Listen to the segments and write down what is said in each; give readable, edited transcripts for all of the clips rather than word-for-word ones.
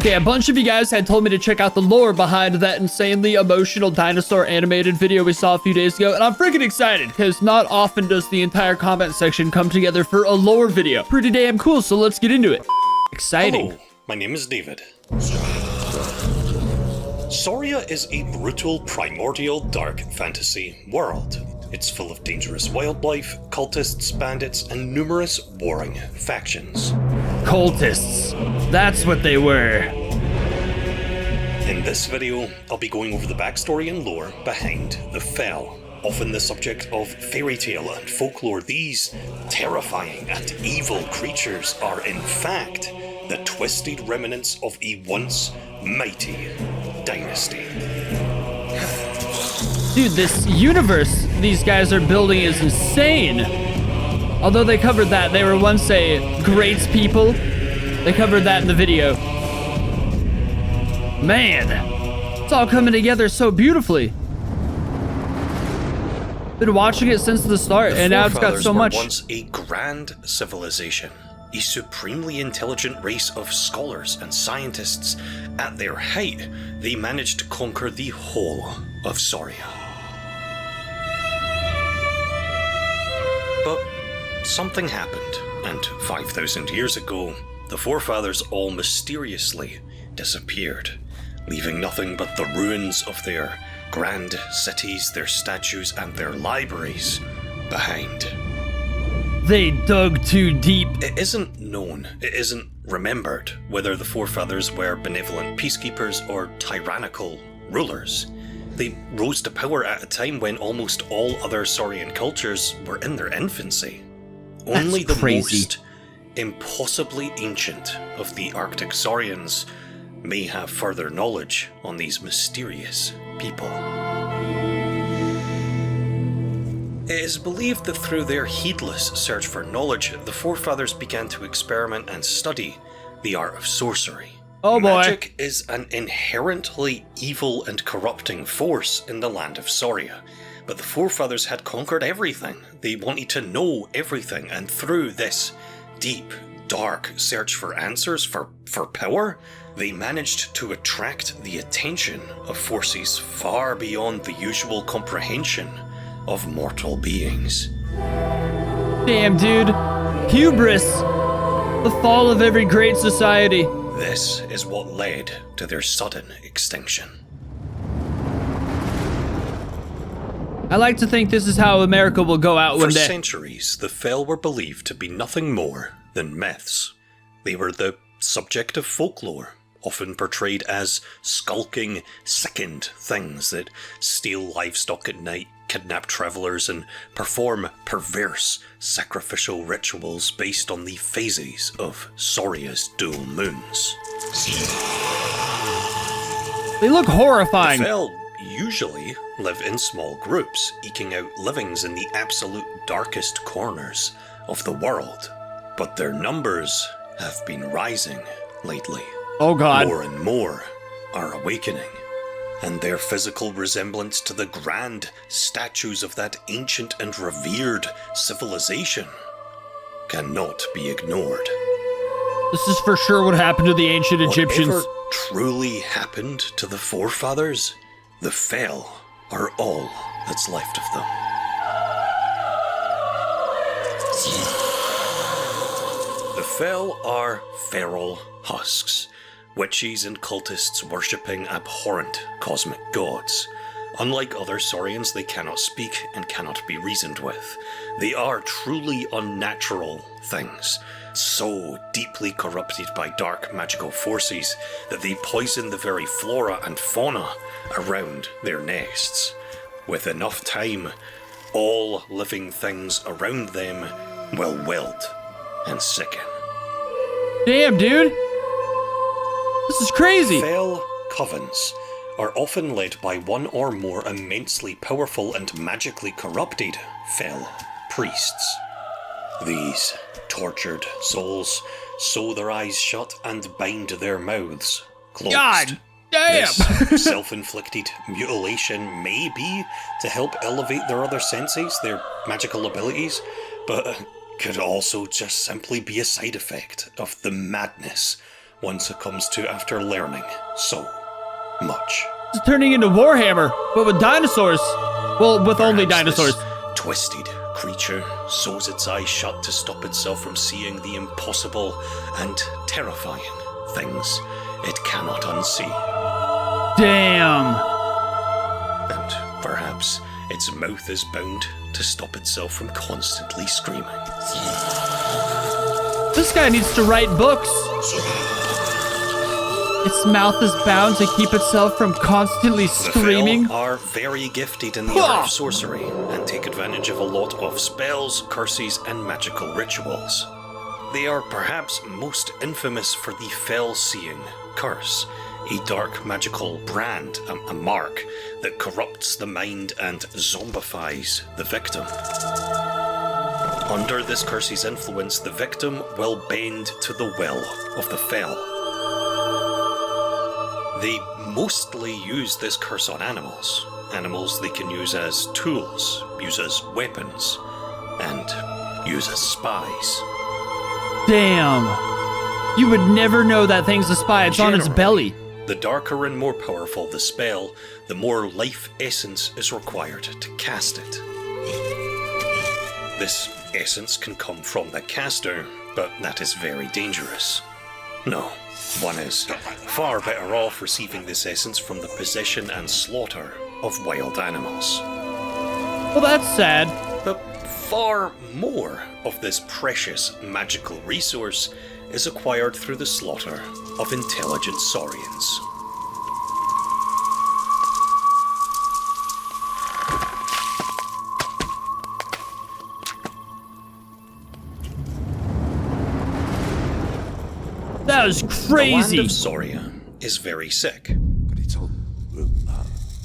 Okay, a bunch of you guys had told me to check out the lore behind that insanely emotional dinosaur animated video we saw a few days ago, and I'm freaking excited because not often does the entire comment section come together for a lore video. Pretty damn cool, so let's get into it. Exciting. Hello, my name is David. Sauria is a brutal, primordial, dark fantasy world. It's full of dangerous wildlife, cultists, bandits, and numerous warring factions. Cultists. That's what they were. In this video, I'll be going over the backstory and lore behind the Fell. Often the subject of fairy tale and folklore, these terrifying and evil creatures are in fact the twisted remnants of a once mighty dynasty. Dude, this universe these guys are building is insane. Although they covered that, they were once a great people. They covered that in the video. Man, it's all coming together so beautifully. Been watching it since the start, and now it's got so much. Once a grand civilization, a supremely intelligent race of scholars and scientists. At their height, they managed to conquer the whole of Sauria. But something happened, and 5,000 years ago, the forefathers all mysteriously disappeared, leaving nothing but the ruins of their grand cities, their statues, and their libraries behind. They dug too deep. It isn't known, it isn't remembered whether the forefathers were benevolent peacekeepers or tyrannical rulers. They rose to power at a time when almost all other Saurian cultures were in their infancy. Only the most impossibly ancient of the Arctic Saurians may have further knowledge on these mysterious people. It is believed that through their heedless search for knowledge, the forefathers began to experiment and study the art of sorcery. Oh boy. Magic is an inherently evil and corrupting force in the land of Sauria, but the forefathers had conquered everything. They wanted to know everything, and through this deep, dark search for answers, for power, they managed to attract the attention of forces far beyond the usual comprehension of mortal beings. Damn, dude. Hubris. The fall of every great society. This is what led to their sudden extinction. I like to think this is how America will go out one day. For centuries, the Fell were believed to be nothing more than myths. They were the subject of folklore, often portrayed as skulking, sickened things that steal livestock at night, kidnap travelers, and perform perverse sacrificial rituals based on the phases of Sauria's dual moons. They look horrifying. The Fell usually live in small groups, eking out livings in the absolute darkest corners of the world. But their numbers have been rising lately. Oh god. More and more are awakening, and their physical resemblance to the grand statues of that ancient and revered civilization cannot be ignored. This is for sure what happened to the ancient Egyptians. Whatever truly happened to the forefathers, the Fell are all that's left of them. The Fell are feral husks, witches and cultists worshipping abhorrent cosmic gods. Unlike other Saurians, they cannot speak and cannot be reasoned with. They are truly unnatural things, so deeply corrupted by dark magical forces that they poison the very flora and fauna around their nests. With enough time, all living things around them will wilt and sicken. Damn, dude. This is crazy. Fell covens are often led by one or more immensely powerful and magically corrupted Fell priests. These tortured souls sew their eyes shut and bind their mouths closed. God damn! This self-inflicted mutilation may be to help elevate their other senses, their magical abilities, but could also just simply be a side effect of the madness one succumbs to after learning so much. It's turning into Warhammer, but with dinosaurs. Well, with only Perhaps dinosaurs. This twisted creature sews its eyes shut to stop itself from seeing the impossible and terrifying things it cannot unsee. Damn. And perhaps its mouth is bound to stop itself from constantly screaming. This guy needs to write books. Its mouth is bound to keep itself from constantly screaming. The Fell are very gifted in the art of sorcery and take advantage of a lot of spells, curses, and magical rituals. They are perhaps most infamous for the Fell Seeing curse, a dark magical brand, a mark that corrupts the mind and zombifies the victim. Under this curse's influence, the victim will bend to the will of the Fell. They mostly use this curse on animals. Animals they can use as tools, use as weapons, and use as spies. Damn. You would never know that thing's a spy. It's on its belly. The darker and more powerful the spell, the more life essence is required to cast it. This essence can come from the caster, but that is very dangerous. No, one is far better off receiving this essence from the possession and slaughter of wild animals. Well, that's sad. But far more of this precious magical resource is acquired through the slaughter of intelligent saurians. That was The land crazy. of Sauria is very sick.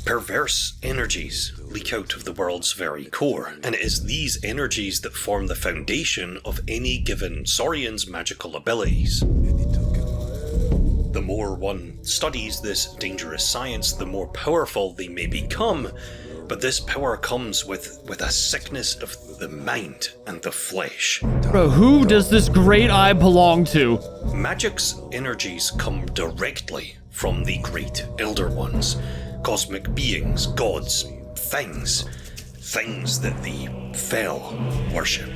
Perverse energies leak out of the world's very core, and it is these energies that form the foundation of any given Saurian's magical abilities. The more one studies this dangerous science, the more powerful they may become, but this power comes with a sickness of the mind and the flesh. Bro, who does this great eye belong to? Magic's energies come directly from the great Elder Ones, cosmic beings, gods, things that the Fell worship.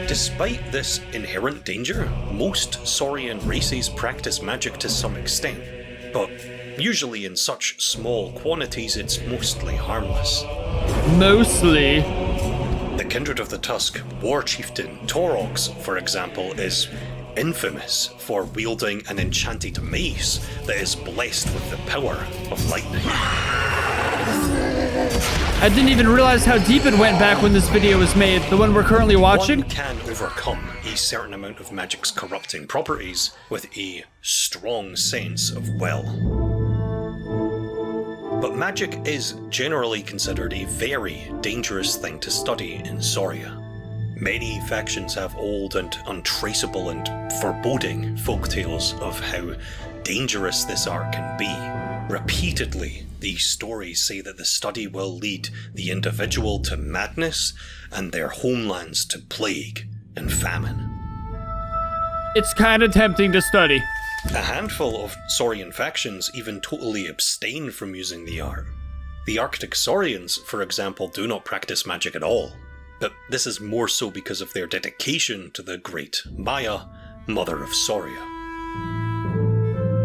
Despite this inherent danger, most Saurian races practice magic to some extent, but usually in such small quantities it's mostly harmless. Mostly. The Kindred of the Tusk war chieftain Torox, for example, is infamous for wielding an enchanted mace that is blessed with the power of lightning. I didn't even realize how deep it went back when this video was made, the one we're currently watching. One can overcome a certain amount of magic's corrupting properties with a strong sense of will. But magic is generally considered a very dangerous thing to study in Sauria. Many factions have old and untraceable and foreboding folktales of how dangerous this art can be. Repeatedly, these stories say that the study will lead the individual to madness and their homelands to plague and famine. It's kind of tempting to study. A handful of Saurian factions even totally abstain from using the art. The Arctic Saurians, for example, do not practice magic at all, but this is more so because of their dedication to the great Maya, Mother of Sauria.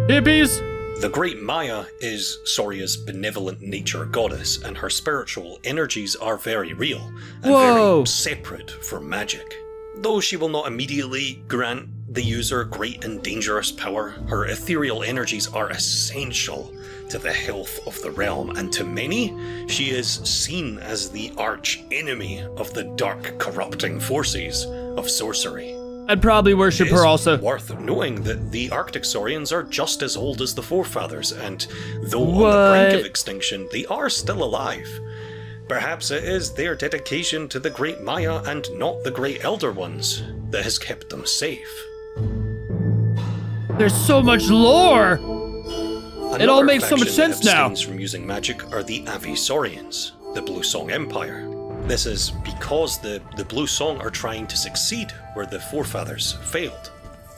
Hippies? The Great Maya is Sauria's benevolent nature goddess, and her spiritual energies are very real and very separate from magic. Though she will not immediately grant the user great and dangerous power, her ethereal energies are essential to the health of the realm, and to many, she is seen as the arch enemy of the dark, corrupting forces of sorcery. I'd probably worship her also. Worth knowing that the Arctic Saurians are just as old as the Forefathers, and though on the brink of extinction, they are still alive. Perhaps it is their dedication to the Great Maya and not the Great Elder Ones that has kept them safe. There's so much lore! It all makes so much sense now. Abstains from using magic are the Saurians, the Blue Song Empire. This is because the Blue Song are trying to succeed where the Forefathers failed.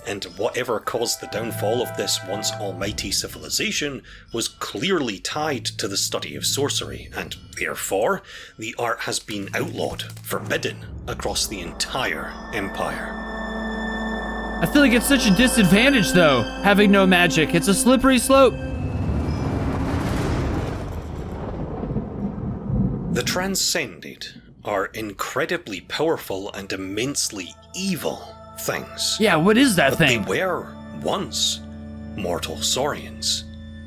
and whatever caused the downfall of this once almighty civilization was clearly tied to the study of sorcery, and therefore, the art has been outlawed, forbidden, across the entire empire. I feel like it's such a disadvantage, though, having no magic. It's a slippery slope. The Transcended are incredibly powerful and immensely evil things. Yeah, what is that But thing? they were once mortal Saurians.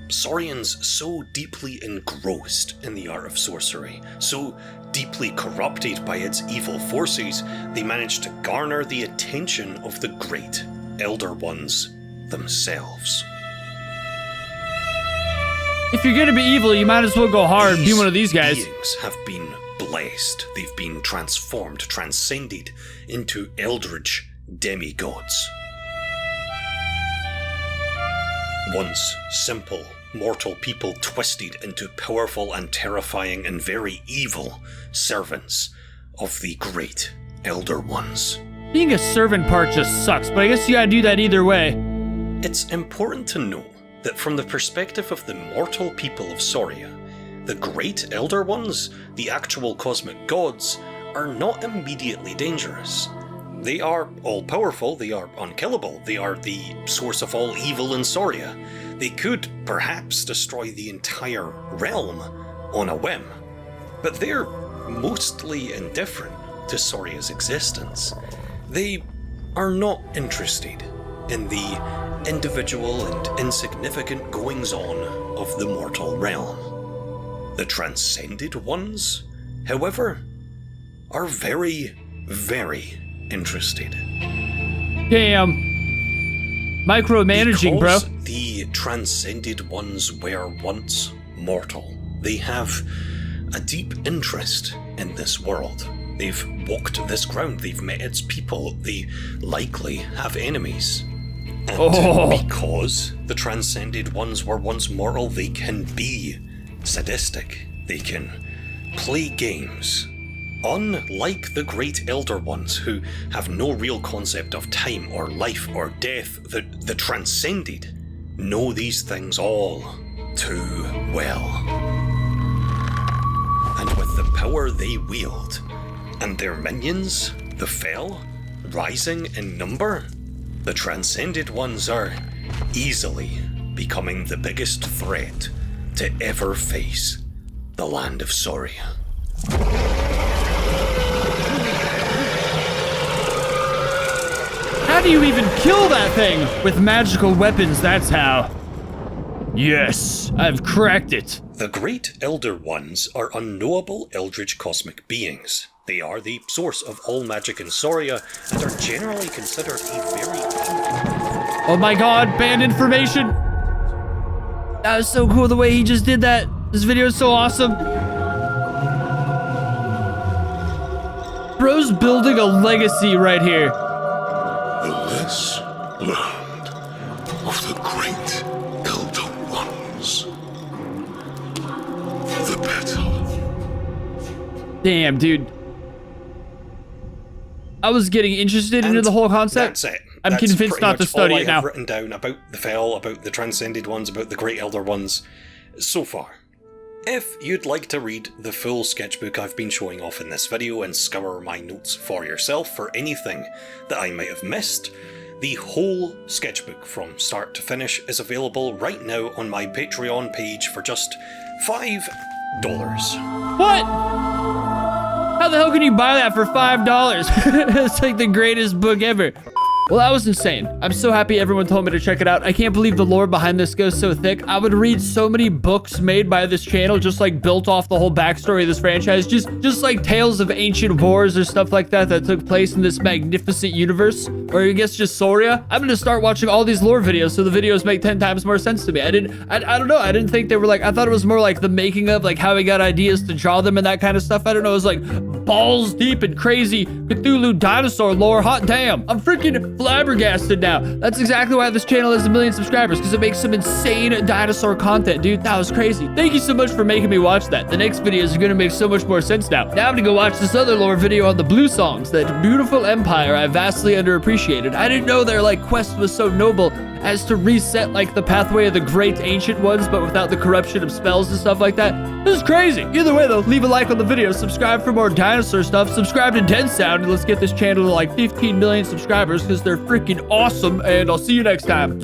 Saurians so deeply engrossed in the art of sorcery, so deeply corrupted by its evil forces, they managed to garner the attention of the great Elder Ones themselves. If you're gonna be evil, you might as well go hard. Be one of these guys. Beings have been blessed. They've been transformed, transcended into eldritch demigods. Once simple, mortal people twisted into powerful and terrifying and very evil servants of the great Elder Ones. Being a servant part just sucks, but I guess you gotta do that either way. It's important to know that from the perspective of the mortal people of Sauria, the great Elder Ones, the actual cosmic gods, are not immediately dangerous. They are all-powerful, they are unkillable, they are the source of all evil in Sauria. They could, perhaps, destroy the entire realm on a whim. But they're mostly indifferent to Sauria's existence. They are not interested in the individual and insignificant goings-on of the mortal realm. The Transcended Ones, however, are very, very interested. Damn. Micromanaging, bro. Because the Transcended Ones were once mortal, they have a deep interest in this world. They've walked this ground, they've met its people, they likely have enemies. And because the Transcended Ones were once mortal, they can be sadistic. They can play games. Unlike the great Elder Ones, who have no real concept of time or life or death, the Transcended know these things all too well. And with the power they wield, and their minions, the Fell, rising in number, the Transcended Ones are easily becoming the biggest threat to ever face the land of Sauria. How do you even kill that thing? With magical weapons, that's how. Yes, I've cracked it. The great Elder Ones are unknowable eldritch cosmic beings. They are the source of all magic in Sauria and are generally considered a very... Oh my god, banned information! That was so cool the way he just did that. This video is so awesome. Bro's building a legacy right here. The less learned of the great Elder Ones, the better. Damn, dude. I was getting interested into the whole concept. That's it. I'm That's convinced pretty not to much study all it I now. have written down about the Fell, about the Transcended Ones, about the Great Elder Ones so far. If you'd like to read the full sketchbook I've been showing off in this video and scour my notes for yourself for anything that I might have missed, the whole sketchbook from start to finish is available right now on my Patreon page for just $5. What? How the hell can you buy that for $5? It's like the greatest book ever. Well, that was insane. I'm so happy everyone told me to check it out. I can't believe the lore behind this goes so thick. I would read so many books made by this channel, just like built off the whole backstory of this franchise. Just like tales of ancient wars or stuff like that that took place in this magnificent universe. Or I guess just Sauria. I'm gonna start watching all these lore videos so the videos make 10 times more sense to me. I don't know. I didn't think they were like, I thought it was more like the making of, like how he got ideas to draw them and that kind of stuff. I don't know. It was like balls deep and crazy Cthulhu dinosaur lore. Hot damn. I'm freaking flabbergasted now. That's exactly why this channel has 1 million subscribers, because it makes some insane dinosaur content, dude. That was crazy. Thank you so much for making me watch that. The next videos are gonna make so much more sense now. Now I'm gonna go watch this other lore video on the blue songs, that beautiful empire I vastly underappreciated. I didn't know their like quest was so noble as to reset like the pathway of the great ancient ones, but without the corruption of spells and stuff like that. This is crazy. Either way though, leave a like on the video, subscribe for more dinosaur stuff, subscribe to Dead Sound, and let's get this channel to like 15 million subscribers because they're freaking awesome, and I'll see you next time.